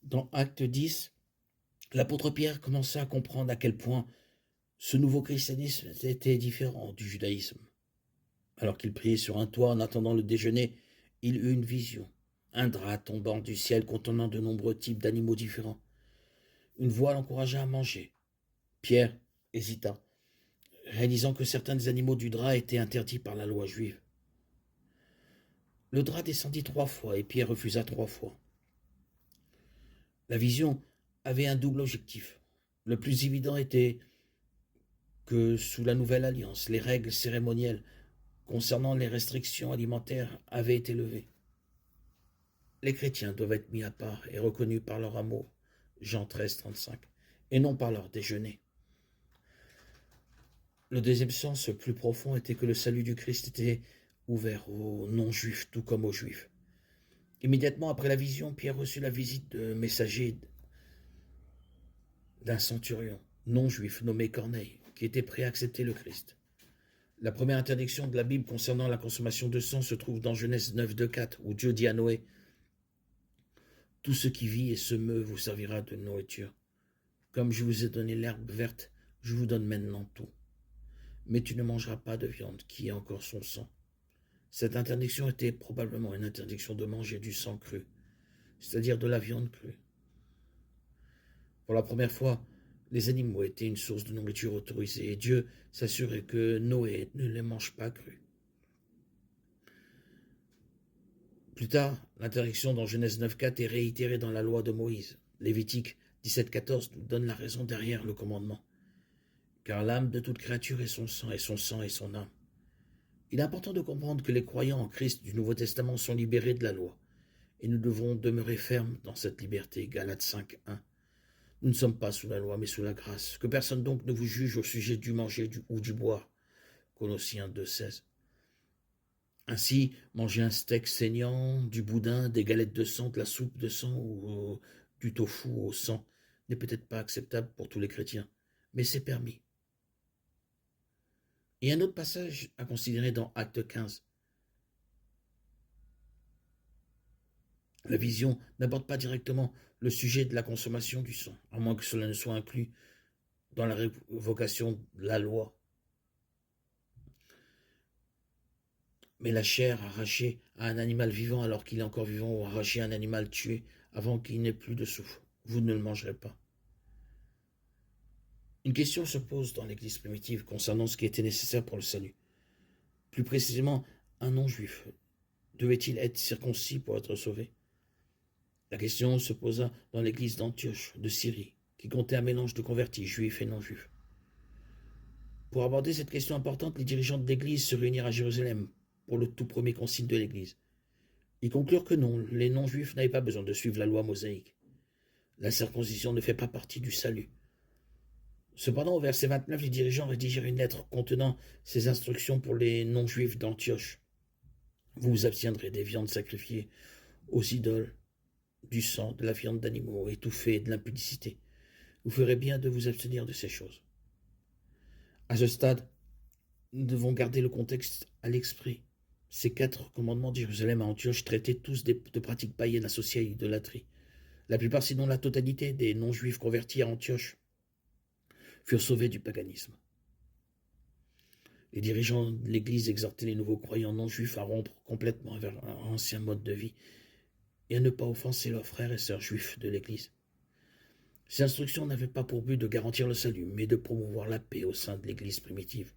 Dans Acte 10, l'apôtre Pierre commença à comprendre à quel point ce nouveau christianisme était différent du judaïsme. Alors qu'il priait sur un toit en attendant le déjeuner, il eut une vision. Un drap tombant du ciel contenant de nombreux types d'animaux différents. Une voix l'encouragea à manger. Pierre hésita, réalisant que certains des animaux du drap étaient interdits par la loi juive. Le drap descendit 3 fois et Pierre refusa 3 fois. La vision avait un double objectif. Le plus évident était que sous la nouvelle alliance, les règles cérémonielles concernant les restrictions alimentaires avaient été levées. Les chrétiens doivent être mis à part et reconnus par leur amour, Jean 13, 35, et non par leur déjeuner. Le deuxième sens plus profond était que le salut du Christ était ouvert aux non-juifs tout comme aux juifs. Immédiatement après la vision, Pierre reçut la visite de messager d'un centurion non-juif nommé Corneille, qui était prêt à accepter le Christ. La première interdiction de la Bible concernant la consommation de sang se trouve dans Genèse 9, 2, 4, où Dieu dit à Noé « Tout ce qui vit et se meut vous servira de nourriture. Comme je vous ai donné l'herbe verte, je vous donne maintenant tout. Mais tu ne mangeras pas de viande qui ait encore son sang. » Cette interdiction était probablement une interdiction de manger du sang cru, c'est-à-dire de la viande crue. Pour la première fois, les animaux étaient une source de nourriture autorisée et Dieu s'assurait que Noé ne les mange pas crus. Plus tard, l'interdiction dans Genèse 9.4 est réitérée dans la loi de Moïse. Lévitique 17.14 nous donne la raison derrière le commandement. Car l'âme de toute créature est son sang est son âme. Il est important de comprendre que les croyants en Christ du Nouveau Testament sont libérés de la loi, et nous devons demeurer fermes dans cette liberté. Galates 5.1. Nous ne sommes pas sous la loi, mais sous la grâce. Que personne donc ne vous juge au sujet du manger ou du boire. Colossiens 2.16. Ainsi, manger un steak saignant, du boudin, des galettes de sang, de la soupe de sang ou du tofu au sang n'est peut-être pas acceptable pour tous les chrétiens, mais c'est permis. Et un autre passage à considérer dans Acte 15. La vision n'aborde pas directement le sujet de la consommation du sang, à moins que cela ne soit inclus dans la révocation de la loi. Mais la chair arrachée à un animal vivant alors qu'il est encore vivant ou arrachée à un animal tué avant qu'il n'ait plus de souffle, vous ne le mangerez pas. Une question se pose dans l'Église primitive concernant ce qui était nécessaire pour le salut. Plus précisément, un non-juif devait-il être circoncis pour être sauvé? La question se posa dans l'Église d'Antioche de Syrie, qui comptait un mélange de convertis juifs et non-juifs. Pour aborder cette question importante, les dirigeants de l'Église se réunirent à Jérusalem pour le tout premier concile de l'Église. Ils conclurent que non, les non-juifs n'avaient pas besoin de suivre la loi mosaïque. La circoncision ne fait pas partie du salut. Cependant, au verset 29, les dirigeants rédigèrent une lettre contenant ces instructions pour les non-juifs d'Antioche. Vous vous abstiendrez des viandes sacrifiées aux idoles, du sang, de la viande d'animaux étouffés et de l'impudicité. Vous ferez bien de vous abstenir de ces choses. À ce stade, nous devons garder le contexte à l'esprit. Ces 4 commandements de Jérusalem à Antioche traitaient tous de pratiques païennes associées à l'idolâtrie. La plupart, sinon la totalité, des non-juifs convertis à Antioche furent sauvés du paganisme. Les dirigeants de l'Église exhortaient les nouveaux croyants non-juifs à rompre complètement avec leur ancien mode de vie et à ne pas offenser leurs frères et sœurs juifs de l'Église. Ces instructions n'avaient pas pour but de garantir le salut, mais de promouvoir la paix au sein de l'Église primitive.